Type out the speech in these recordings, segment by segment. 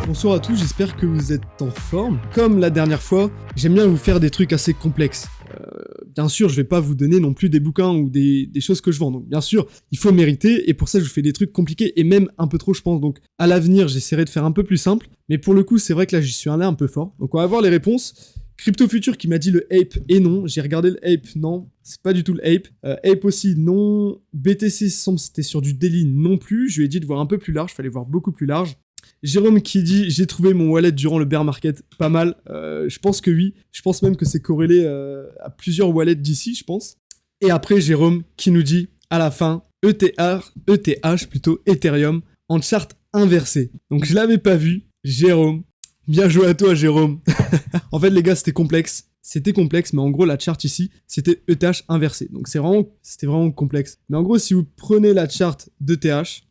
Bonsoir à tous, j'espère que vous êtes en forme. Comme la dernière fois, j'aime bien vous faire des trucs assez complexes. Bien sûr, je vais pas vous donner non plus des bouquins ou des choses que je vends. Donc bien sûr, il faut mériter et pour ça je vous fais des trucs compliqués et même un peu trop je pense. Donc à l'avenir, j'essaierai de faire un peu plus simple. Mais pour le coup, c'est vrai que là j'y suis allé un peu fort. Donc on va voir les réponses. Crypto Future qui m'a dit le Ape et non. J'ai regardé le Ape, non. C'est pas du tout le Ape. Ape aussi, non. BTC semble c'était sur du daily non plus. Je lui ai dit de voir un peu plus large, fallait voir beaucoup plus large. Jérôme qui dit « J'ai trouvé mon wallet durant le bear market », pas mal. Je pense que oui. Je pense même que c'est corrélé à plusieurs wallets d'ici, je pense. Et après, Jérôme qui nous dit à la fin « ETH plutôt, Ethereum, en chart inversé ». Donc je l'avais pas vu. Jérôme, bien joué à toi Jérôme. En fait les gars, c'était complexe. C'était complexe, mais en gros, la chart ici, c'était ETH inversé. Donc c'était vraiment complexe. Mais en gros, si vous prenez la chart d'ETH,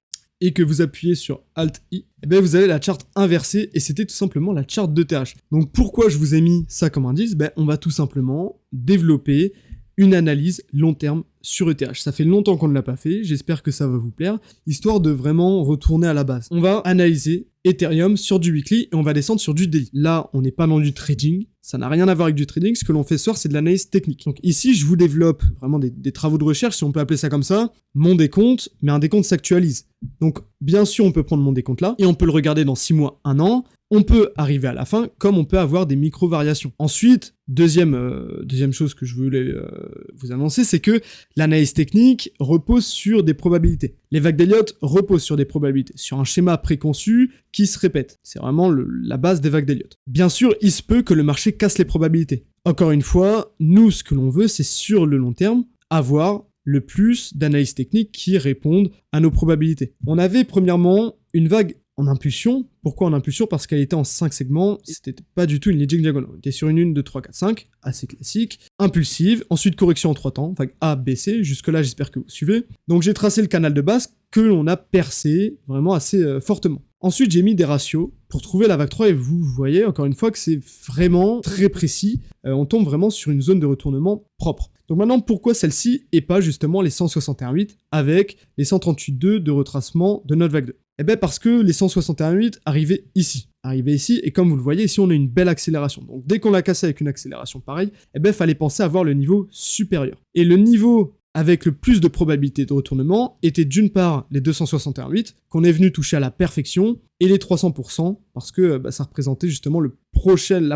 et que vous appuyez sur Alt-I, eh bien vous avez la charte inversée et c'était tout simplement la charte d'ETH. Donc pourquoi je vous ai mis ça comme indice ? On va tout simplement développer une analyse long terme sur ETH. Ça fait longtemps qu'on ne l'a pas fait, j'espère que ça va vous plaire, histoire de vraiment retourner à la base. On va analyser Ethereum sur du weekly et on va descendre sur du daily. Là, on n'est pas dans du trading, ça n'a rien à voir avec du trading, ce que l'on fait ce soir, c'est de l'analyse technique. Donc ici, je vous développe vraiment des travaux de recherche, si on peut appeler ça comme ça, mon décompte, mais un décompte s'actualise. Donc bien sûr, on peut prendre mon décompte là, et on peut le regarder dans 6 mois, 1 an, on peut arriver à la fin, comme on peut avoir des micro-variations. Ensuite, deuxième chose que je voulais vous annoncer, c'est que l'analyse technique repose sur des probabilités. Les vagues d'Elliott reposent sur des probabilités, sur un schéma préconçu qui se répète. C'est vraiment la base des vagues d'Elliott. Bien sûr, il se peut que le marché casse les probabilités. Encore une fois, nous, ce que l'on veut, c'est sur le long terme, avoir le plus d'analyses techniques qui répondent à nos probabilités. On avait premièrement une vague en impulsion. Pourquoi en impulsion ? Parce qu'elle était en 5 segments, c'était pas du tout une leading diagonale. On était sur une 1, 2, 3, 4, 5, assez classique, impulsive, ensuite correction en 3 temps, vague A, B, C, jusque-là j'espère que vous suivez. Donc j'ai tracé le canal de base que l'on a percé vraiment assez fortement. Ensuite j'ai mis des ratios pour trouver la vague 3 et vous voyez encore une fois que c'est vraiment très précis, on tombe vraiment sur une zone de retournement propre. Donc maintenant, pourquoi celle-ci et pas justement les 161,8 avec les 138,2 de retracement de notre vague 2 ? Eh bien parce que les 161,8 arrivaient ici, et comme vous le voyez, ici on a une belle accélération. Donc dès qu'on l'a cassé avec une accélération pareille, eh bien fallait penser à voir le niveau supérieur. Et le niveau avec le plus de probabilité de retournement était d'une part les 261,8 qu'on est venu toucher à la perfection, et les 300% parce que ça représentait justement la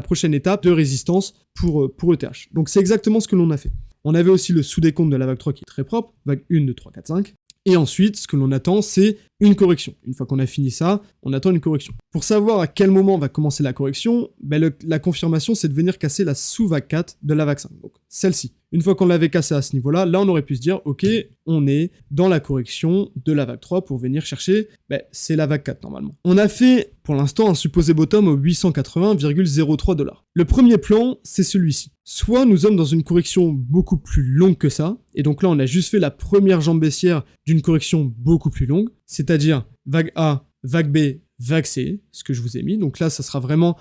prochaine étape de résistance pour ETH. Donc c'est exactement ce que l'on a fait. On avait aussi le sous-décompte de la vague 3 qui est très propre, vague 1, 2, 3, 4, 5. Et ensuite, ce que l'on attend, c'est une correction. Une fois qu'on a fini ça, on attend une correction. Pour savoir à quel moment va commencer la correction, la confirmation, c'est de venir casser la sous-vague 4 de la vague 5. Donc celle-ci. Une fois qu'on l'avait cassée à ce niveau-là, là on aurait pu se dire, ok, on est dans la correction de la vague 3 pour venir chercher, c'est la vague 4 normalement. On a fait, pour l'instant, un supposé bottom au 880,03 $. Le premier plan, c'est celui-ci. Soit nous sommes dans une correction beaucoup plus longue que ça, et donc là on a juste fait la première jambe baissière d'une correction beaucoup plus longue, c'est-à-dire vague A, vague B, vague C, ce que je vous ai mis. Donc là, ça sera vraiment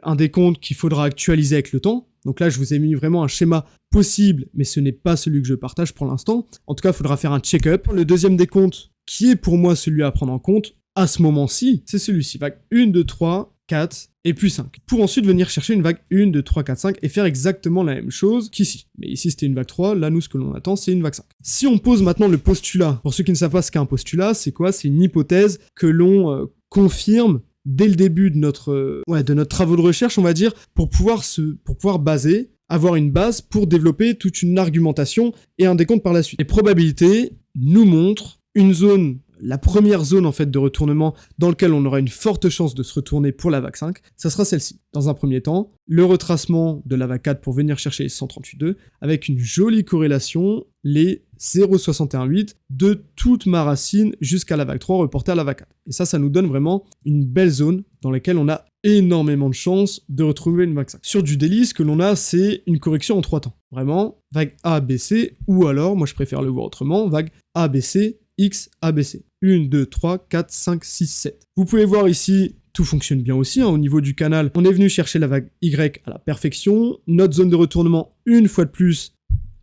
un décompte qu'il faudra actualiser avec le temps. Donc là, je vous ai mis vraiment un schéma possible, mais ce n'est pas celui que je partage pour l'instant. En tout cas, il faudra faire un check-up. Le deuxième décompte, qui est pour moi celui à prendre en compte, à ce moment-ci, c'est celui-ci. Vague 1, 2, 3, 4 et puis 5. Pour ensuite venir chercher une vague 1, 2, 3, 4, 5 et faire exactement la même chose qu'ici. Mais ici, c'était une vague 3. Là, nous, ce que l'on attend, c'est une vague 5. Si on pose maintenant le postulat, pour ceux qui ne savent pas ce qu'est un postulat, c'est quoi ? C'est une hypothèse que l'on confirme dès le début de notre travaux de recherche, on va dire, pour pouvoir baser, avoir une base pour développer toute une argumentation et un décompte par la suite. Les probabilités nous montrent une zone, la première zone en fait de retournement dans laquelle on aura une forte chance de se retourner pour la vague 5, ça sera celle-ci. Dans un premier temps, le retracement de la vague 4 pour venir chercher les 138,2 avec une jolie corrélation, les 0,618 de toute ma racine jusqu'à la vague 3 reportée à la vague 4. Et ça nous donne vraiment une belle zone dans laquelle on a énormément de chances de retrouver une vague 5. Sur du daily, ce que l'on a, c'est une correction en 3 temps. Vraiment, vague A, B, C, ou alors, moi je préfère le voir autrement, vague A, B, C, X, A, B, C. 1, 2, 3, 4, 5, 6, 7. Vous pouvez voir ici, tout fonctionne bien aussi, au niveau du canal, on est venu chercher la vague Y à la perfection, notre zone de retournement, une fois de plus,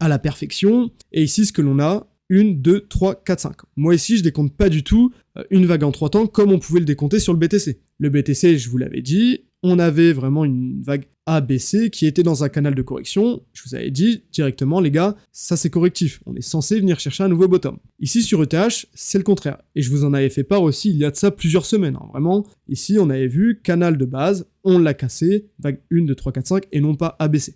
à la perfection, et ici, ce que l'on a, 1, 2, 3, 4, 5. Moi ici, je décompte pas du tout une vague en 3 temps comme on pouvait le décompter sur le BTC. Le BTC, je vous l'avais dit, on avait vraiment une vague A, B, C qui était dans un canal de correction. Je vous avais dit directement, les gars, ça c'est correctif. On est censé venir chercher un nouveau bottom. Ici sur ETH, c'est le contraire. Et je vous en avais fait part aussi il y a de ça plusieurs semaines. Vraiment, ici on avait vu canal de base, on l'a cassé, vague 1, 2, 3, 4, 5 et non pas ABC.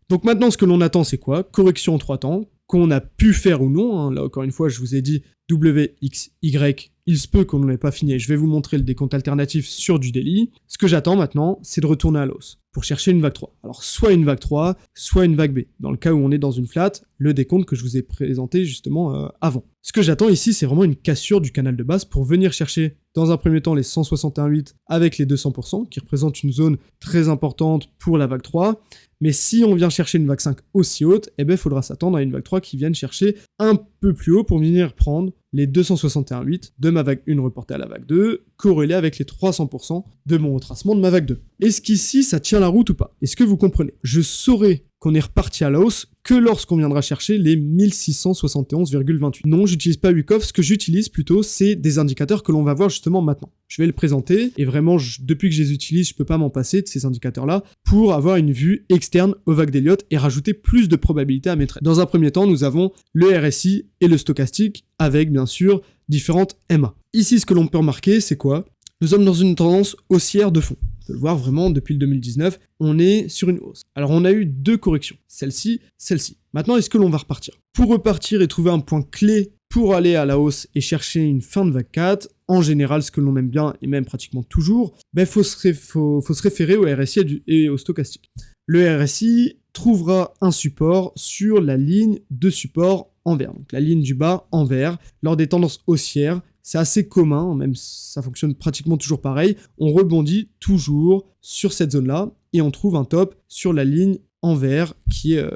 Donc maintenant, ce que l'on attend, c'est quoi? Correction en 3 temps, qu'on a pu faire ou non. Là, encore une fois, je vous ai dit W, X, Y. Il se peut qu'on n'en ait pas fini. Je vais vous montrer le décompte alternatif sur du daily. Ce que j'attends maintenant, c'est de retourner à la hausse pour chercher une vague 3. Alors, soit une vague 3, soit une vague B. Dans le cas où on est dans une flat, le décompte que je vous ai présenté justement avant. Ce que j'attends ici, c'est vraiment une cassure du canal de base pour venir chercher, dans un premier temps, les 161,8 avec les 200%, qui représentent une zone très importante pour la vague 3. Mais si on vient chercher une vague 5 aussi haute, eh ben, il faudra s'attendre à une vague 3 qui vienne chercher un peu plus haut pour venir prendre les 261,8 de ma vague 1 reportée à la vague 2, corrélé avec les 300% de mon retracement de ma vague 2. Est-ce qu'ici, ça tient la route ou pas? Est-ce que vous comprenez? Je saurai qu'on est reparti à la hausse que lorsqu'on viendra chercher les 1671,28. Non, j'utilise pas Wyckoff, ce que j'utilise plutôt, c'est des indicateurs que l'on va voir justement maintenant. Je vais le présenter, et vraiment, depuis que je les utilise, je peux pas m'en passer de ces indicateurs-là, pour avoir une vue externe aux vagues d'Elliott et rajouter plus de probabilité à mes trades. Dans un premier temps, nous avons le RSI et le stochastique, avec bien sûr différentes MA. Ici, ce que l'on peut remarquer, c'est quoi? Nous sommes dans une tendance haussière de fond. On peut le voir vraiment depuis le 2019, on est sur une hausse. Alors on a eu deux corrections, celle-ci, celle-ci. Maintenant, est-ce que l'on va repartir? Pour repartir et trouver un point clé pour aller à la hausse et chercher une fin de vague 4, en général, ce que l'on aime bien, et même pratiquement toujours, faut se référer au RSI et au stochastique. Le RSI trouvera un support sur la ligne de support en vert, donc la ligne du bas en vert, lors des tendances haussières. C'est assez commun, même ça fonctionne pratiquement toujours pareil. On rebondit toujours sur cette zone-là et on trouve un top sur la ligne en vert qui est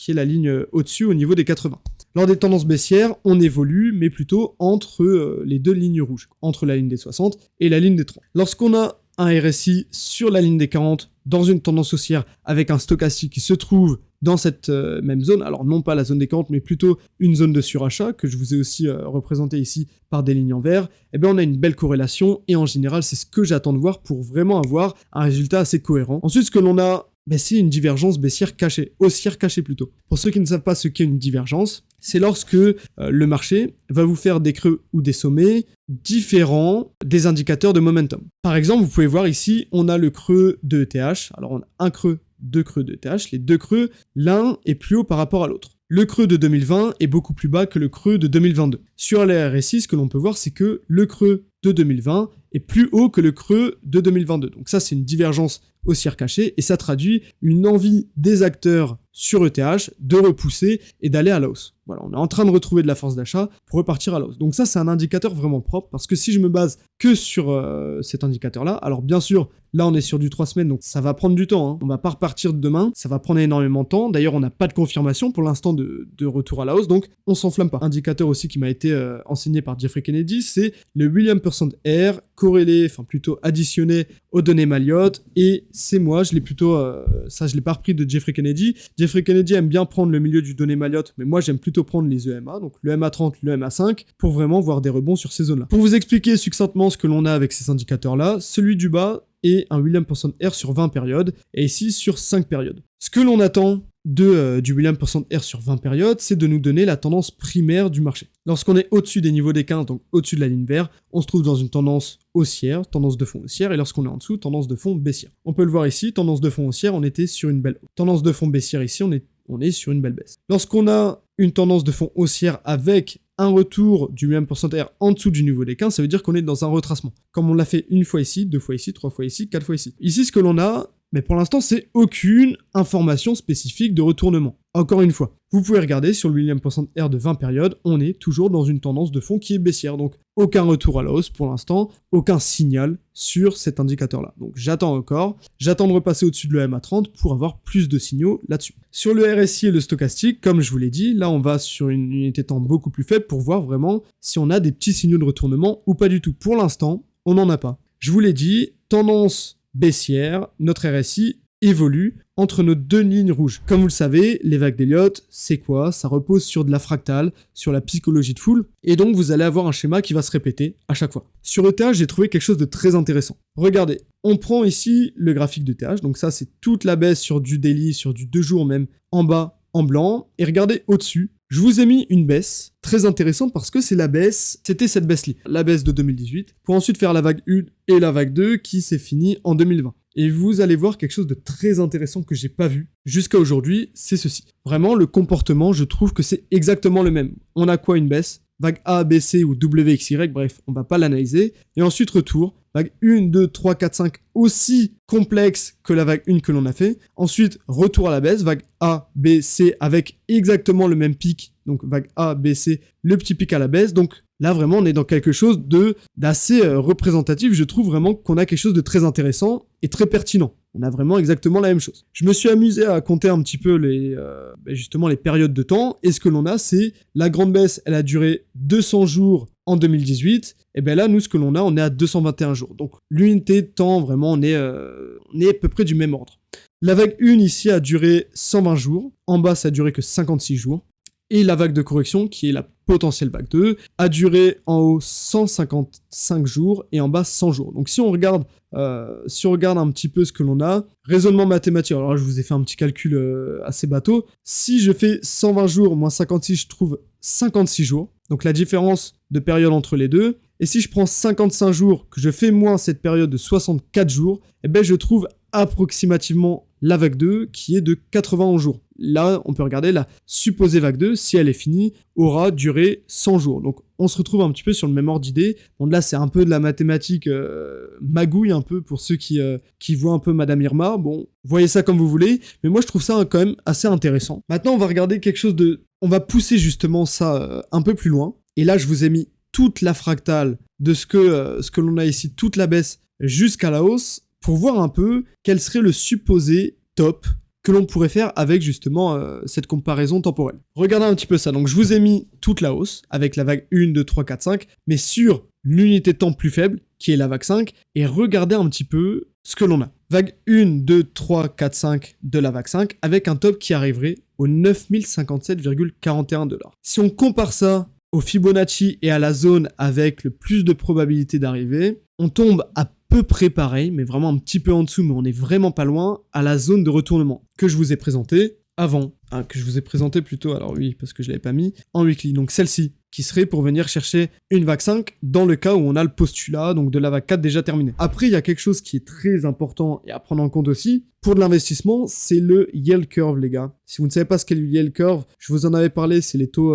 la ligne au-dessus au niveau des 80. Lors des tendances baissières, on évolue, mais plutôt entre les deux lignes rouges, entre la ligne des 60 et la ligne des 30. Lorsqu'on a un RSI sur la ligne des 40 dans une tendance haussière avec un stochastique qui se trouve dans cette même zone, alors non pas la zone des 40 mais plutôt une zone de surachat que je vous ai aussi représenté ici par des lignes en vert, eh bien on a une belle corrélation et en général c'est ce que j'attends de voir pour vraiment avoir un résultat assez cohérent. Ensuite ce que l'on a, c'est une divergence baissière cachée, haussière cachée plutôt. Pour ceux qui ne savent pas ce qu'est une divergence, c'est lorsque le marché va vous faire des creux ou des sommets différents des indicateurs de momentum. Par exemple, vous pouvez voir ici, on a le creux de ETH. Alors on a un creux, deux creux de ETH. Les deux creux, l'un est plus haut par rapport à l'autre. Le creux de 2020 est beaucoup plus bas que le creux de 2022. Sur les RSI, ce que l'on peut voir, c'est que le creux de 2020 est plus haut que le creux de 2022. Donc ça, c'est une divergence haussière cachée et ça traduit une envie des acteurs sur ETH de repousser et d'aller à la hausse. Voilà, on est en train de retrouver de la force d'achat pour repartir à la hausse. Donc ça, c'est un indicateur vraiment propre parce que si je me base que sur cet indicateur-là, alors bien sûr, là, on est sur du 3 semaines, donc ça va prendre du temps. Hein. On va pas repartir demain, ça va prendre énormément de temps. D'ailleurs, on n'a pas de confirmation pour l'instant de retour à la hausse, donc on s'enflamme pas. Indicateur aussi qui m'a été enseigné par Jeffrey Kennedy, c'est le Williams Percent R corrélé, enfin plutôt additionné aux données Marriott, et c'est moi, je l'ai plutôt, ça je l'ai pas repris de Jeffrey Kennedy. Jeffrey Kennedy aime bien prendre le milieu du donné Marriott, mais moi j'aime plutôt prendre les EMA, donc le MA30, le MA5, pour vraiment voir des rebonds sur ces zones-là. Pour vous expliquer succinctement ce que l'on a avec ces indicateurs-là, celui du bas est un Williams Percent R sur 20 périodes, et ici sur 5 périodes. Ce que l'on attend du Williams Percent R sur 20 périodes, c'est de nous donner la tendance primaire du marché. Lorsqu'on est au-dessus des niveaux des 15, donc au-dessus de la ligne verte, on se trouve dans une tendance haussière, tendance de fond haussière, et lorsqu'on est en dessous, tendance de fond baissière. On peut le voir ici, tendance de fond haussière, on était sur une belle hausse. Tendance de fond baissière ici, on est sur une belle baisse. Lorsqu'on a une tendance de fond haussière avec un retour du Williams Percent R en dessous du niveau des 15, ça veut dire qu'on est dans un retracement. Comme on l'a fait une fois ici, deux fois ici, trois fois ici, quatre fois ici. Ici, ce que l'on a, mais pour l'instant, c'est aucune information spécifique de retournement. Encore une fois, vous pouvez regarder sur le Williams Percent R de 20 périodes, on est toujours dans une tendance de fond qui est baissière. Donc, aucun retour à la hausse pour l'instant, aucun signal sur cet indicateur-là. Donc, j'attends encore. J'attends de repasser au-dessus de le MA30 pour avoir plus de signaux là-dessus. Sur le RSI et le stochastique, comme je vous l'ai dit, là, on va sur une unité temps beaucoup plus faible pour voir vraiment si on a des petits signaux de retournement ou pas du tout. Pour l'instant, on n'en a pas. Je vous l'ai dit, tendance baissière, notre RSI évolue entre nos deux lignes rouges. Comme vous le savez, les vagues d'Elliott, c'est quoi? Ça repose sur de la fractale, sur la psychologie de foule, et donc vous allez avoir un schéma qui va se répéter à chaque fois. Sur ETH, j'ai trouvé quelque chose de très intéressant. Regardez, on prend ici le graphique de TH, donc ça c'est toute la baisse sur du daily, sur du 2 jours même, en bas, en blanc, et regardez au-dessus, je vous ai mis une baisse très intéressante parce que c'est la baisse, c'était cette baisse-là, la baisse de 2018, pour ensuite faire la vague 1 et la vague 2 qui s'est finie en 2020. Et vous allez voir quelque chose de très intéressant que j'ai pas vu jusqu'à aujourd'hui, c'est ceci. Vraiment, le comportement, je trouve que c'est exactement le même. On a quoi? Une baisse, vague A, B, C ou W, X, Y, bref, on va pas l'analyser. Et ensuite retour, vague 1, 2, 3, 4, 5, aussi complexe que la vague 1 que l'on a fait. Ensuite, retour à la baisse, vague A, B, C, avec exactement le même pic. Donc vague A, B, C, le petit pic à la baisse. Donc là, vraiment, on est dans quelque chose d'assez représentatif. Je trouve vraiment qu'on a quelque chose de très intéressant et très pertinent. On a vraiment exactement la même chose. Je me suis amusé à compter un petit peu justement les périodes de temps. Et ce que l'on a, c'est la grande baisse, elle a duré 200 jours en 2018. Et bien là, nous, ce que l'on a, on est à 221 jours. Donc l'unité de temps, vraiment, on est à peu près du même ordre. La vague 1 ici a duré 120 jours. En bas, ça a duré que 56 jours. Et la vague de correction, qui est la potentielle vague 2, a duré en haut 155 jours et en bas 100 jours. Donc si on regarde un petit peu ce que l'on a, raisonnement mathématique, alors là je vous ai fait un petit calcul assez bateau, si je fais 120 jours moins 56, je trouve 56 jours, donc la différence de période entre les deux, et si je prends 55 jours, que je fais moins cette période de 64 jours, eh ben je trouve approximativement la vague 2 qui est de 91 jours. Là, on peut regarder la supposée vague 2, si elle est finie, aura duré 100 jours. Donc, on se retrouve un petit peu sur le même ordre d'idée. Bon, là, c'est un peu de la mathématique magouille, un peu, pour ceux qui voient un peu Madame Irma. Bon, voyez ça comme vous voulez, mais moi, je trouve ça quand même assez intéressant. Maintenant, on va regarder quelque chose on va pousser justement ça un peu plus loin. Et là, je vous ai mis toute la fractale de ce que l'on a ici, toute la baisse jusqu'à la hausse, pour voir un peu quel serait le supposé top que l'on pourrait faire avec justement cette comparaison temporelle. Regardez un petit peu ça, donc je vous ai mis toute la hausse avec la vague 1, 2, 3, 4, 5, mais sur l'unité de temps plus faible, qui est la vague 5, et regardez un petit peu ce que l'on a. Vague 1, 2, 3, 4, 5 de la vague 5, avec un top qui arriverait au 9057,41 $. Si on compare ça au Fibonacci et à la zone avec le plus de probabilité d'arrivée, on tombe à peu près pareil, mais vraiment un petit peu en dessous, mais on est vraiment pas loin, à la zone de retournement que je vous ai présentée avant, que je vous ai présenté plutôt, alors oui, parce que je l'avais pas mis, en weekly, donc celle-ci, qui serait pour venir chercher une vague 5, dans le cas où on a le postulat, donc de la vague 4 déjà terminée. Après, il y a quelque chose qui est très important et à prendre en compte aussi, pour de l'investissement, c'est le yield curve, les gars. Si vous ne savez pas ce qu'est le yield curve, je vous en avais parlé, c'est les taux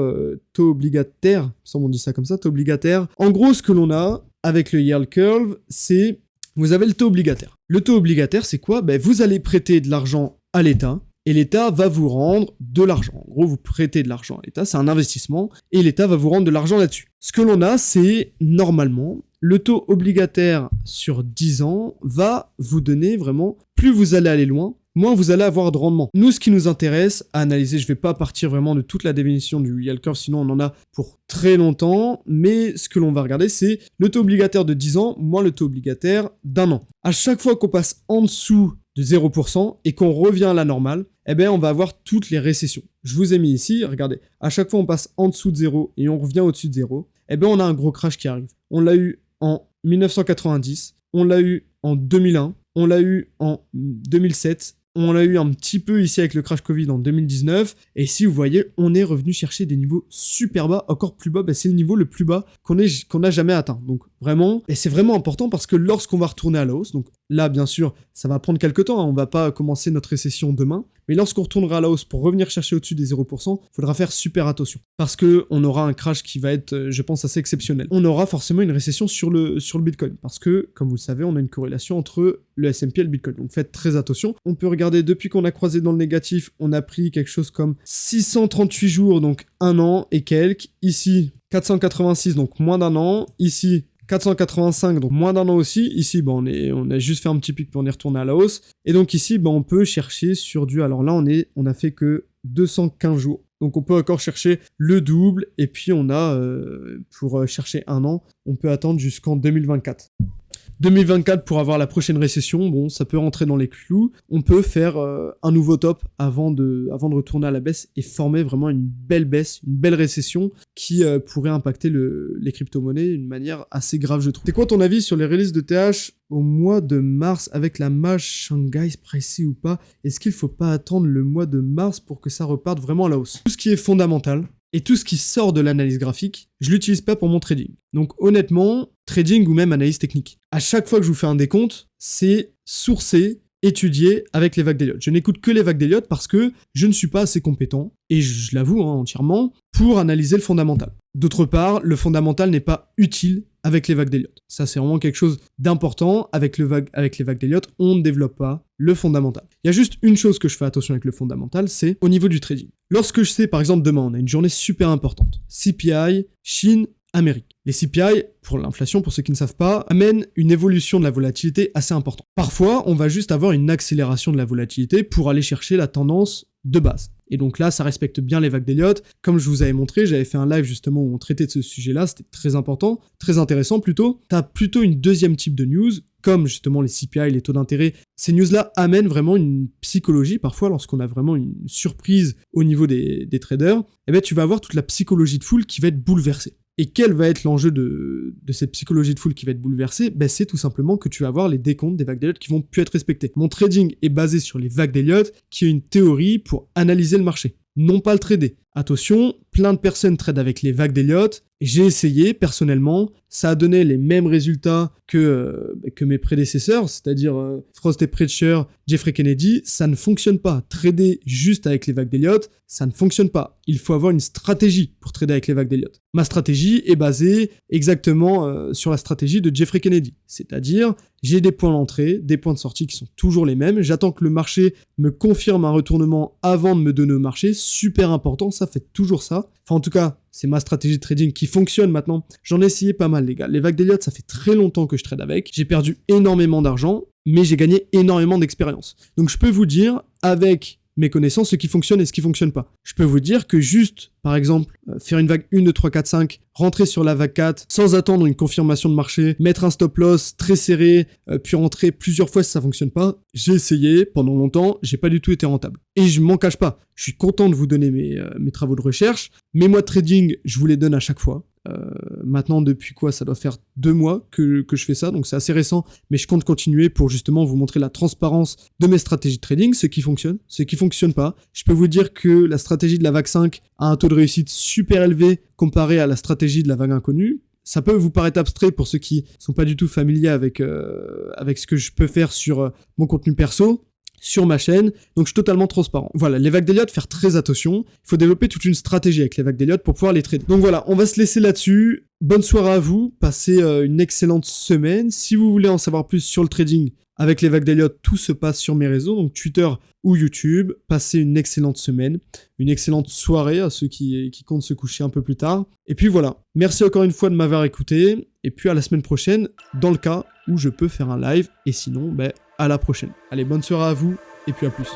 obligataires, ça on dit ça comme ça, taux obligataires. En gros, ce que l'on a avec le yield curve, c'est, vous avez le taux obligataire. Le taux obligataire, c'est quoi? Vous allez prêter de l'argent à l'État, et l'État va vous rendre de l'argent. En gros, vous prêtez de l'argent à l'État, c'est un investissement, et l'État va vous rendre de l'argent là-dessus. Ce que l'on a, c'est, normalement, le taux obligataire sur 10 ans va vous donner vraiment, plus vous allez aller loin, moins vous allez avoir de rendement. Nous, ce qui nous intéresse à analyser, je ne vais pas partir vraiment de toute la définition du yield curve, sinon on en a pour très longtemps, mais ce que l'on va regarder, c'est le taux obligataire de 10 ans, moins le taux obligataire d'1 an. À chaque fois qu'on passe en dessous de 0% et qu'on revient à la normale, eh bien on va avoir toutes les récessions. Je vous ai mis ici, regardez, à chaque fois on passe en dessous de 0 et on revient au-dessus de 0, eh bien on a un gros crash qui arrive. On l'a eu en 1990, on l'a eu en 2001, on l'a eu en 2007, on l'a eu un petit peu ici avec le crash Covid en 2019, et ici vous voyez, on est revenu chercher des niveaux super bas, encore plus bas, c'est le niveau le plus bas qu'on n'a jamais atteint. Donc vraiment, et c'est vraiment important parce que lorsqu'on va retourner à la hausse, donc là bien sûr, ça va prendre quelques temps, on va pas commencer notre récession demain, mais lorsqu'on retournera à la hausse pour revenir chercher au-dessus des 0%, il faudra faire super attention. Parce qu'on aura un crash qui va être, je pense, assez exceptionnel. On aura forcément une récession sur le Bitcoin. Parce que, comme vous le savez, on a une corrélation entre le S&P et le Bitcoin. Donc faites très attention. On peut regarder, depuis qu'on a croisé dans le négatif, on a pris quelque chose comme 638 jours, donc 1 an et quelques. Ici, 486, donc moins d'1 an. Ici, 485, donc moins d'1 an aussi. Ici, on a juste fait un petit pic, puis on est retourné à la hausse. Et donc ici, on peut chercher sur du... Alors là, on a fait que 215 jours. Donc on peut encore chercher le double. Et puis on a, pour chercher 1 an, on peut attendre jusqu'en 2024. 2024 pour avoir la prochaine récession, bon, ça peut rentrer dans les clous. On peut faire un nouveau top avant de retourner à la baisse et former vraiment une belle baisse, une belle récession qui pourrait impacter les crypto-monnaies d'une manière assez grave, je trouve. C'est quoi ton avis sur les releases de TH au mois de mars avec la mage Shanghai pricey ou pas? Est-ce qu'il faut pas attendre le mois de mars pour que ça reparte vraiment à la hausse? Tout ce qui est fondamental et tout ce qui sort de l'analyse graphique, je l'utilise pas pour mon trading. Donc honnêtement, trading ou même analyse technique. À chaque fois que je vous fais un décompte, c'est sourcé, étudié avec les vagues d'Elliott. Je n'écoute que les vagues d'Elliott parce que je ne suis pas assez compétent, et je l'avoue entièrement, pour analyser le fondamental. D'autre part, le fondamental n'est pas utile avec les vagues d'Elliott. Ça, c'est vraiment quelque chose d'important. Avec les vagues d'Elliott, on ne développe pas le fondamental. Il y a juste une chose que je fais attention avec le fondamental, c'est au niveau du trading. Lorsque je sais, par exemple, demain, on a une journée super importante. CPI, Chine, Amérique. Les CPI, pour l'inflation, pour ceux qui ne savent pas, amènent une évolution de la volatilité assez importante. Parfois, on va juste avoir une accélération de la volatilité pour aller chercher la tendance de base. Et donc là, ça respecte bien les vagues d'Elliott. Comme je vous avais montré, j'avais fait un live justement où on traitait de ce sujet-là, c'était très important, très intéressant plutôt. T'as plutôt une deuxième type de news, comme justement les CPI, les taux d'intérêt. Ces news-là amènent vraiment une psychologie, parfois lorsqu'on a vraiment une surprise au niveau des traders, eh ben, tu vas avoir toute la psychologie de foule qui va être bouleversée. Et quel va être l'enjeu de cette psychologie de foule qui va être bouleversée? Ben, c'est tout simplement que tu vas avoir les décomptes des vagues d'Elliott qui vont plus être respectés. Mon trading est basé sur les vagues d'Elliott, qui est une théorie pour analyser le marché, non pas le trader. Attention, plein de personnes tradent avec les vagues d'Elliott. J'ai essayé personnellement, ça a donné les mêmes résultats que mes prédécesseurs, c'est-à-dire Frost et Preacher, Jeffrey Kennedy. Ça ne fonctionne pas. Trader juste avec les vagues d'Elliott, ça ne fonctionne pas. Il faut avoir une stratégie pour trader avec les vagues d'Elliott. Ma stratégie est basée exactement sur la stratégie de Jeffrey Kennedy, c'est-à-dire j'ai des points d'entrée, des points de sortie qui sont toujours les mêmes. J'attends que le marché me confirme un retournement avant de me donner au marché. Super important, ça fait toujours ça. Enfin, en tout cas, c'est ma stratégie de trading qui fonctionne maintenant. J'en ai essayé pas mal, les gars. Les vagues d'Elliott, ça fait très longtemps que je trade avec. J'ai perdu énormément d'argent, mais j'ai gagné énormément d'expérience. Donc, je peux vous dire, avec mes connaissances, ce qui fonctionne et ce qui fonctionne pas. Je peux vous dire que juste, par exemple, faire une vague 1, 2, 3, 4, 5, rentrer sur la vague 4, sans attendre une confirmation de marché, mettre un stop loss très serré, puis rentrer plusieurs fois si ça fonctionne pas. J'ai essayé pendant longtemps, j'ai pas du tout été rentable. Et je m'en cache pas, je suis content de vous donner mes travaux de recherche. Mes mois de trading, je vous les donne à chaque fois. Maintenant, depuis quoi, ça doit faire 2 mois que je fais ça, donc c'est assez récent, mais je compte continuer pour justement vous montrer la transparence de mes stratégies de trading, ce qui fonctionne, ce qui fonctionne pas. Je peux vous dire que la stratégie de la vague 5 a un taux de réussite super élevé comparé à la stratégie de la vague inconnue. Ça peut vous paraître abstrait pour ceux qui sont pas du tout familiers avec ce que je peux faire sur mon contenu perso, sur ma chaîne, donc je suis totalement transparent. Voilà, les vagues d'Elliott, faire très attention. Il faut développer toute une stratégie avec les vagues d'Elliott pour pouvoir les trader. Donc voilà, on va se laisser là-dessus. Bonne soirée à vous, passez une excellente semaine. Si vous voulez en savoir plus sur le trading avec les vagues d'Elliott, tout se passe sur mes réseaux, donc Twitter ou YouTube. Passez une excellente semaine, une excellente soirée à ceux qui comptent se coucher un peu plus tard. Et puis voilà, merci encore une fois de m'avoir écouté, et puis à la semaine prochaine, dans le cas où je peux faire un live, et sinon, à la prochaine. Allez, bonne soirée à vous, et puis à plus.